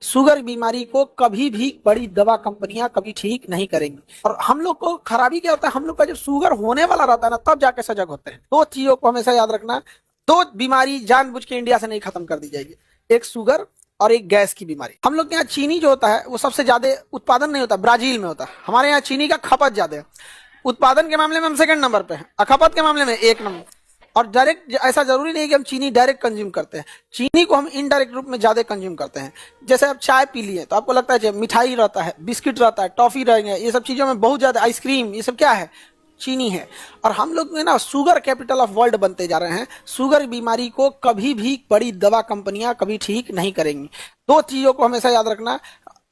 Sugar बीमारी को कभी भी बड़ी दवा कंपनियां कभी ठीक नहीं करेंगी। और हम लोग को खराबी क्या होता है, हम लोग का जब शुगर होने वाला रहता है ना, तब जाके सजग होते हैं। दो चीजों को हमेशा याद रखना, दो बीमारी जानबूझ के इंडिया से नहीं खत्म कर दी जाएगी, एक शुगर और एक गैस की बीमारी। हम लोग के यहाँ चीनी जो होता है वो सबसे ज्यादा उत्पादन नहीं होता, ब्राजील में होता है। हमारे यहाँ चीनी का खपत ज्यादा है। उत्पादन के मामले में हम सेकंड नंबर पे हैं, खपत के मामले में एक नंबर। और डायरेक्ट ऐसा जरूरी नहीं कि हम चीनी डायरेक्ट कंज्यूम करते हैं, चीनी को हम इनडायरेक्ट रूप में ज्यादा कंज्यूम करते हैं। जैसे आप चाय पी लिए तो आपको लगता है मिठाई रहता है, बिस्किट रहता है, टॉफी रहेंगे, ये सब चीजों में बहुत ज्यादा, आइसक्रीम, ये सब क्या है, चीनी है। और हम लोग ना शुगर कैपिटल ऑफ वर्ल्ड बनते जा रहे हैं। शुगर बीमारी को कभी भी बड़ी दवा कंपनियां कभी ठीक नहीं करेंगी। दो चीजों को हमेशा याद रखना,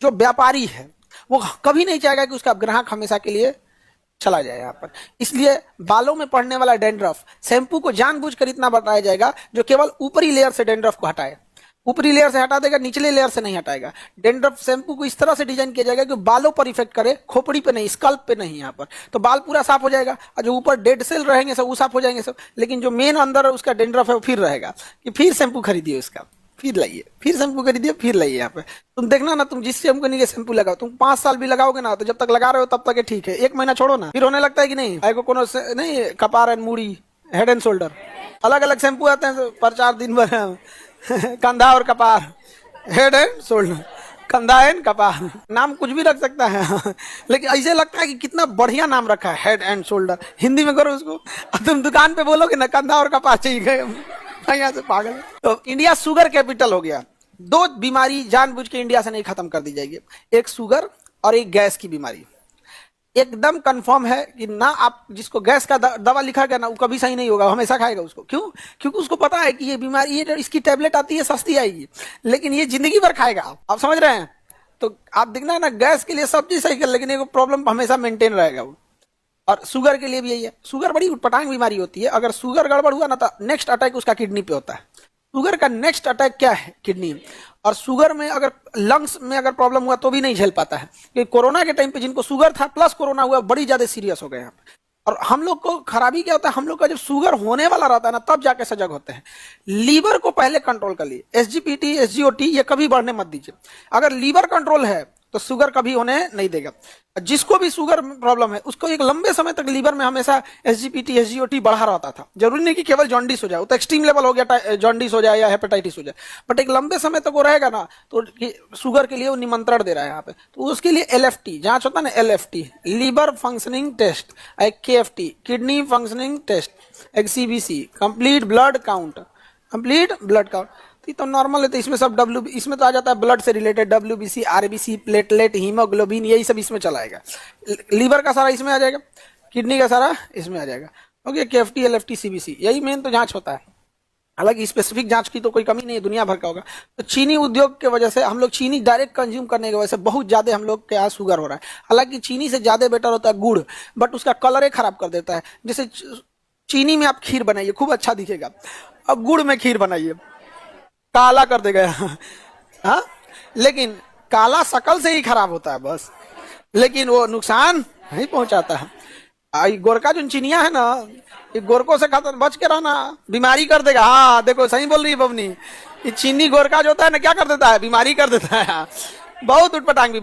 जो व्यापारी है वो कभी नहीं चाहेगा कि उसका ग्राहक हमेशा के लिए चला जाए यहाँ पर। इसलिए बालों में पड़ने वाला डैंड्रफ शैम्पू को जानबूझकर इतना बताया जाएगा जो केवल ऊपरी लेयर से डैंड्रफ को हटाए, ऊपरी लेयर से हटा देगा, निचले लेयर से नहीं हटाएगा। डैंड्रफ शैम्पू को इस तरह से डिजाइन किया जाएगा कि बालों पर इफेक्ट करे, खोपड़ी पे नहीं, स्कल्प पे नहीं, यहाँ पर तो बाल पूरा साफ हो जाएगा। और जो ऊपर डेड सेल रहेंगे सब वो साफ हो जाएंगे सब, लेकिन जो मेन अंदर उसका डैंड्रफ है वो फिर रहेगा। कि फिर शैम्पू खरीदिए उसका, फिर लाइए, फिर शैम्पू खरीदिए, फिर लाइए। यहाँ पे तुम देखना ना, तुम जिस कंपनी के शैम्पू लगाओ, तुम 5 साल भी लगाओगे ना, तो जब तक लगा रहे हो तब तक है ठीक है। 1 महीना छोड़ो ना, फिर होने लगता है कि नहीं, आए को कोनो नहीं, कपार एंड मूड़ी, हेड एंड शोल्डर, अलग अलग शैम्पू आते हैं पर 4 दिन भर कंधा और कपार, हेड एंड शोल्डर, कंधा एंड कपार, नाम कुछ भी रख सकता है लेकिन ऐसे लगता है कि कितना बढ़िया नाम रखा है, हेड एंड शोल्डर। हिंदी में करो उसको, तुम दुकान पे बोलोगे ना कंधा और कपार चाहिए, यहाँ से पागल। तो इंडिया शुगर कैपिटल हो गया। दो बीमारी जानबूझ के इंडिया से नहीं खत्म कर दी जाएगी, एक शुगर और एक गैस की बीमारी। एकदम कंफर्म है कि ना, आप जिसको गैस का दवा लिखा गया ना, वो कभी सही नहीं होगा, हमेशा खाएगा उसको। क्यों? क्योंकि उसको पता है कि ये बीमारी, ये इसकी टैबलेट आती है, सस्ती आएगी, लेकिन ये जिंदगी भर खाएगा। आप समझ रहे हैं? तो आप देखना है ना, गैस के लिए सब चीज सही कर, लेकिन एक प्रॉब्लम हमेशा मेंटेन रहेगा वो। और शुगर के लिए भी यही है। शुगर बड़ी उटपटांग बीमारी होती है। अगर शुगर गड़बड़ हुआ ना, तो नेक्स्ट अटैक उसका किडनी पे होता है। शुगर का नेक्स्ट अटैक क्या है? किडनी। और शुगर में अगर लंग्स में अगर प्रॉब्लम हुआ तो भी नहीं झेल पाता है। क्योंकि कोरोना के टाइम पे जिनको शुगर था प्लस कोरोना हुआ, बड़ी ज्यादा सीरियस हो गए यहाँ पे। और हम लोग को खराबी क्या होता है, हम लोग का जब शुगर होने वाला रहता है ना, तब जाके सजग होते हैं। लीवर को पहले कंट्रोल कर लिए, एसजीपीटी, एसजीओटी ये कभी बढ़ने मत दीजिए। अगर लीवर कंट्रोल है तो शुगर कभी होने नहीं देगा। जिसको भी शुगर प्रॉब्लम है उसको एक लंबे समय तक लीवर में हमेशा एसजीपीटी, एसजीओटी बढ़ा रहता था। जरूरी नहीं कि केवल जॉन्डिस हो जाए, तो एक्सट्रीम लेवल हो गया, जॉन्डिस हो जाए या हेपेटाइटिस हो जाए, बट एक लंबे समय तक वो रहेगा ना, तो शुगर के लिए वो निमंत्रण दे रहा है यहाँ पे। तो उसके लिए एलएफटी जांच होता है ना, एलएफटी लीवर फंक्शनिंग टेस्ट, एक केएफटी किडनी फंक्शनिंग टेस्ट, एक CBC complete blood count, complete blood count. तो नॉर्मल है, तो इसमें सब इसमें तो आ जाता है ब्लड से related, WBC, RBC, platelet, haemoglobin, यही सब इसमें चला आएगा। लीवर का सारा इसमें आ जाएगा, किडनी का सारा इसमें आ जाएगा। ओके, केएफटी, एलएफटी, सीबीसी, यही मेन तो जांच होता है। हालांकि स्पेसिफिक जांच की तो कोई कमी नहीं है, दुनिया भर का होगा। तो चीनी उद्योग के वजह से हम लोग चीनी डायरेक्ट कंज्यूम करने की वजह से बहुत ज्यादा हम लोग के यहाँ शुगर हो रहा है। हालांकि चीनी से ज्यादा बेटर होता है गुड़, बट उसका कलर खराब कर देता है। जैसे चीनी में आप खीर बनाइए, खूब अच्छा दिखेगा, अब गुड़ में खीर बनाइए, काला कर देगा हाँ, लेकिन काला शकल से ही खराब होता है बस, लेकिन वो नुकसान नहीं पहुंचाता है। गोरका जो चीनिया है ना, ये गोरकों से खत्म, बच के रहना, बीमारी कर देगा। हाँ देखो, सही बोल रही है बबनी, ये चीनी गोरका जो होता है ना, क्या कर देता है, बीमारी कर देता है। बहुत उटपटांग बीमारी।